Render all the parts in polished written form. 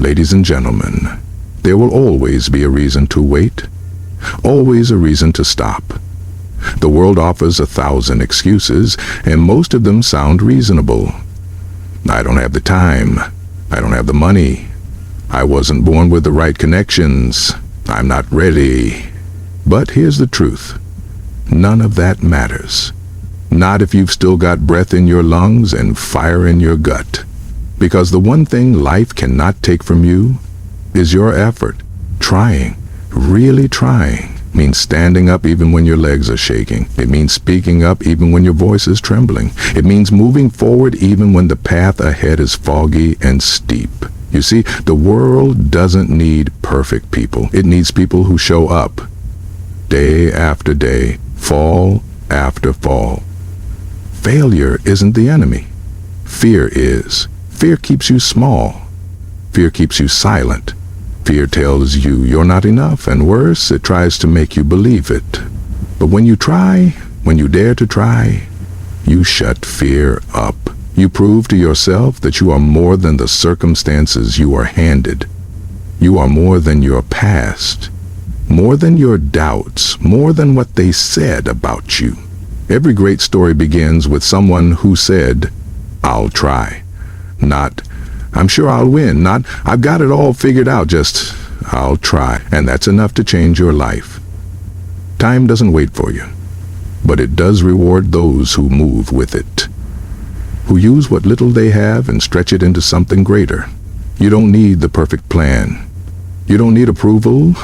Ladies and gentlemen, there will always be a reason to wait, always a reason to stop. The world offers 1,000 excuses, and most of them sound reasonable. I don't have the time. I don't have the money. I wasn't born with the right connections. I'm not ready. But here's the truth. None of that matters. Not if you've still got breath in your lungs and fire in your gut. Because the one thing life cannot take from you is your effort. Trying, really trying, means standing up even when your legs are shaking. It means speaking up even when your voice is trembling. It means moving forward even when the path ahead is foggy and steep. You see, the world doesn't need perfect people. It needs people who show up day after day, fall after fall. Failure isn't the enemy. Fear is. Fear keeps you small. Fear keeps you silent. Fear tells you you're not enough, and worse, it tries to make you believe it. But when you try, when you dare to try, you shut fear up. You prove to yourself that you are more than the circumstances you are handed. You are more than your past, more than your doubts, more than what they said about you. Every great story begins with someone who said, "I'll try." Not, "I'm sure I'll win." Not, "I've got it all figured out." Just, "I'll try." And that's enough to change your life. Time doesn't wait for you, but it does reward those who move with it, who use what little they have and stretch it into something greater. You don't need the perfect plan. You don't need approval.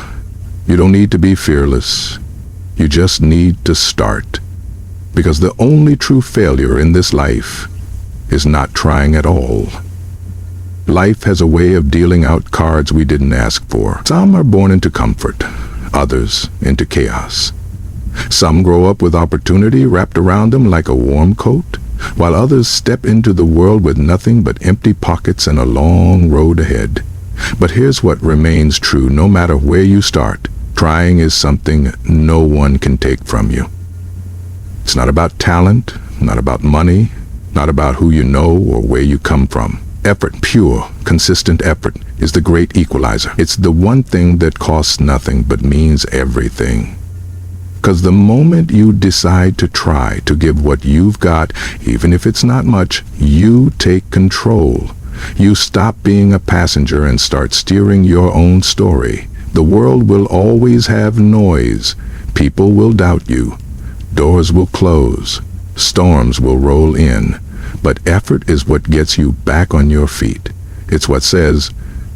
You don't need to be fearless. You just need to start. Because the only true failure in this life is not trying at all. Life has a way of dealing out cards we didn't ask for. Some are born into comfort, others into chaos. Some grow up with opportunity wrapped around them like a warm coat, while others step into the world with nothing but empty pockets and a long road ahead. But here's what remains true no matter where you start. Trying is something no one can take from you. It's not about talent, not about money, not about who you know or where you come from. Effort, pure, consistent effort, is the great equalizer. It's the one thing that costs nothing but means everything. Because the moment you decide to try to give what you've got, even if it's not much, you take control. You stop being a passenger and start steering your own story. The world will always have noise. People will doubt you. Doors will close. Storms will roll in. But effort is what gets you back on your feet. It's what says,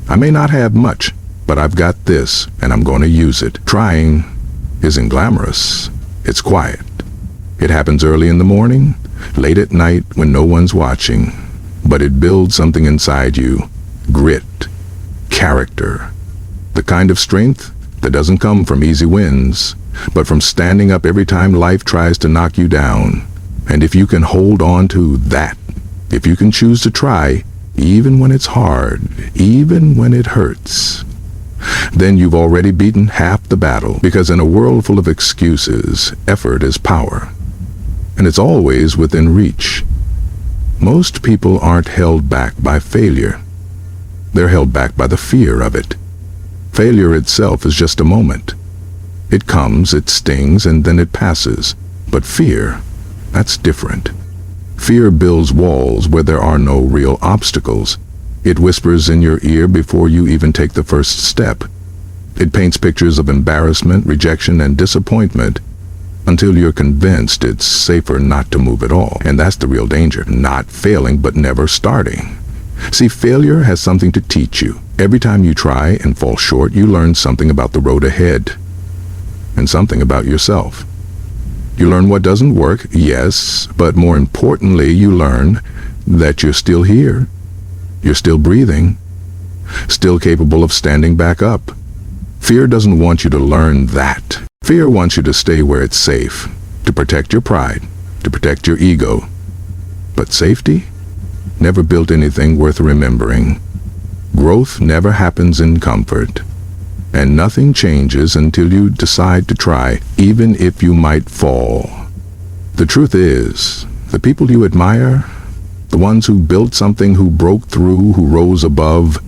"I may not have much, but I've got this, and I'm going to use it." Trying isn't glamorous. It's quiet. It happens early in the morning, late at night when no one's watching. But it builds something inside you. Grit. Character. The kind of strength that doesn't come from easy wins, but from standing up every time life tries to knock you down. And if you can hold on to that, if you can choose to try, even when it's hard, even when it hurts, then you've already beaten half the battle. Because in a world full of excuses, effort is power. And it's always within reach. Most people aren't held back by failure. They're held back by the fear of it. Failure itself is just a moment. It comes, it stings, and then it passes. But fear, that's different. Fear builds walls where there are no real obstacles. It whispers in your ear before you even take the first step. It paints pictures of embarrassment, rejection, and disappointment until you're convinced it's safer not to move at all. And that's the real danger, not failing but never starting. See, failure has something to teach you. Every time you try and fall short, you learn something about the road ahead and something about yourself. You learn what doesn't work, yes, but more importantly, you learn that you're still here. You're still breathing, still capable of standing back up. Fear doesn't want you to learn that. Fear wants you to stay where it's safe, to protect your pride, to protect your ego. But safety never built anything worth remembering. Growth never happens in comfort. And nothing changes until you decide to try, even if you might fall. The truth is, the people you admire, the ones who built something, who broke through, who rose above,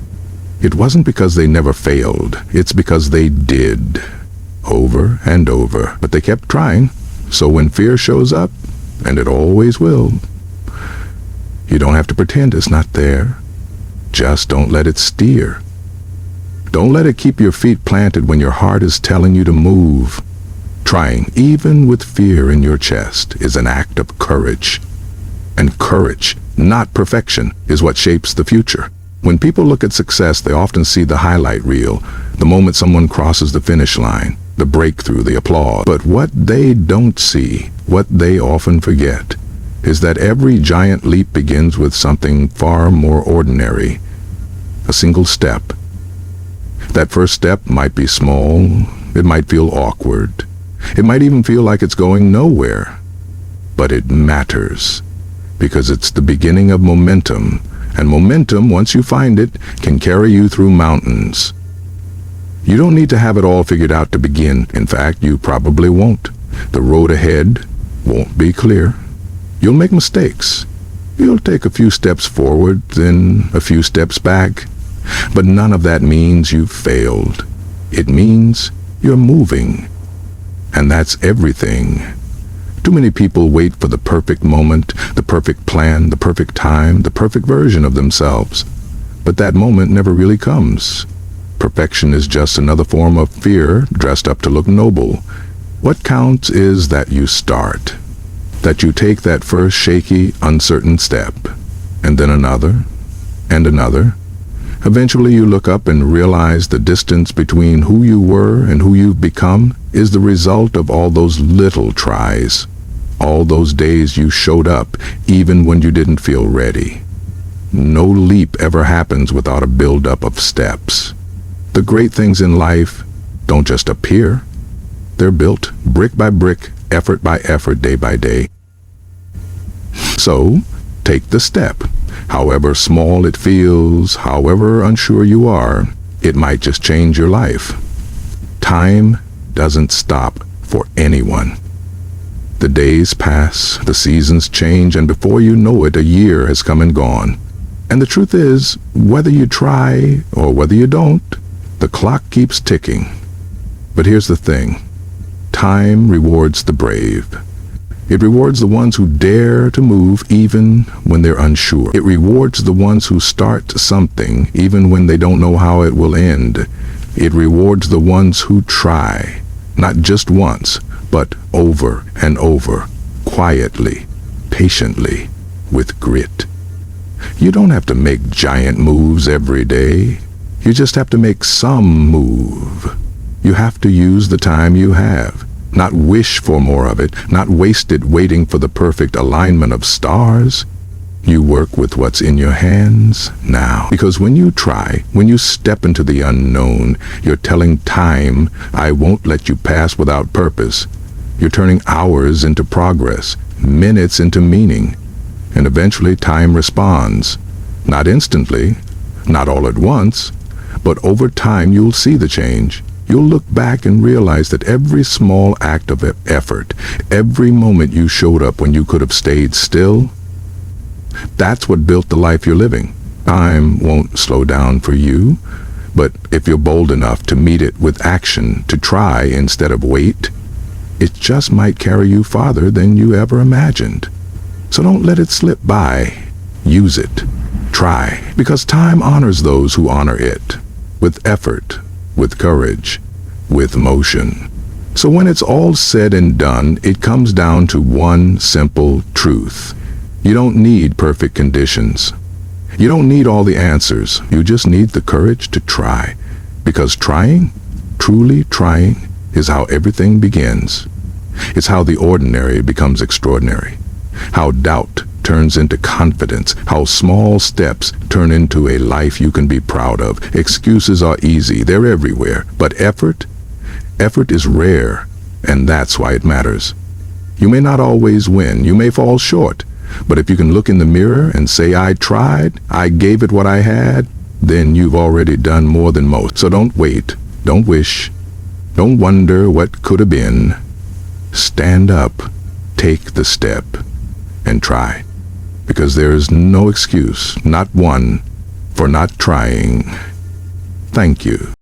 It wasn't because they never failed. It's because they did. Over and over. But they kept trying. So when fear shows up, and it always will, you don't have to pretend it's not there. Just don't let it steer. Don't let it keep your feet planted when your heart is telling you to move. Trying, even with fear in your chest, is an act of courage. And courage, not perfection, is what shapes the future. When people look at success, they often see the highlight reel, the moment someone crosses the finish line, the breakthrough, the applause. But what they don't see, what they often forget, is that every giant leap begins with something far more ordinary. A single step. That first step might be small, it might feel awkward, it might even feel like it's going nowhere. But it matters, because it's the beginning of momentum, and momentum, once you find it, can carry you through mountains. You don't need to have it all figured out to begin. In fact, you probably won't. The road ahead won't be clear. You'll make mistakes. You'll take a few steps forward, then a few steps back. But none of that means you've failed. It means you're moving. And that's everything. Too many people wait for the perfect moment, the perfect plan, the perfect time, the perfect version of themselves. But that moment never really comes. Perfection is just another form of fear dressed up to look noble. What counts is that you start, that you take that first shaky, uncertain step, and then another, and another. Eventually you look up and realize the distance between who you were and who you've become is the result of all those little tries, all those days you showed up even when you didn't feel ready. No leap ever happens without a build-up of steps. The great things in life don't just appear. They're built brick by brick, effort by effort, day by day. So, take the step. However small it feels, however unsure you are, it might just change your life. Time doesn't stop for anyone. The days pass, the seasons change, and before you know it, a year has come and gone. And the truth is, whether you try or whether you don't, the clock keeps ticking. But here's the thing. Time rewards the brave. It rewards the ones who dare to move even when they're unsure. It rewards the ones who start something even when they don't know how it will end. It rewards the ones who try, not just once, but over and over, quietly, patiently, with grit. You don't have to make giant moves every day. You just have to make some move. You have to use the time you have. Not wish for more of it, not waste it waiting for the perfect alignment of stars. You work with what's in your hands now. Because when you try, when you step into the unknown, you're telling time, I won't let you pass without purpose. You're turning hours into progress, minutes into meaning. And eventually time responds. Not instantly, not all at once, but over time you'll see the change. You'll look back and realize that every small act of effort, every moment you showed up when you could have stayed still, that's what built the life you're living. Time won't slow down for you, but if you're bold enough to meet it with action, to try instead of wait, it just might carry you farther than you ever imagined. So don't let it slip by. Use it. Try. Because time honors those who honor it. With effort, with courage, with motion. So when it's all said and done, it comes down to one simple truth. You don't need perfect conditions. You don't need all the answers. You just need the courage to try. Because trying, truly trying, is how everything begins. It's how the ordinary becomes extraordinary. How doubt turns into confidence. How small steps turn into a life you can be proud of. Excuses are easy. They're everywhere. But effort is rare, and that's why it matters. You may not always win. You may fall short. But if you can look in the mirror and say, I tried, I gave it what I had, then you've already done more than most. So don't wait. Don't wish. Don't wonder what could have been. Stand up, take the step, and try. Because there is no excuse, not one, for not trying. Thank you.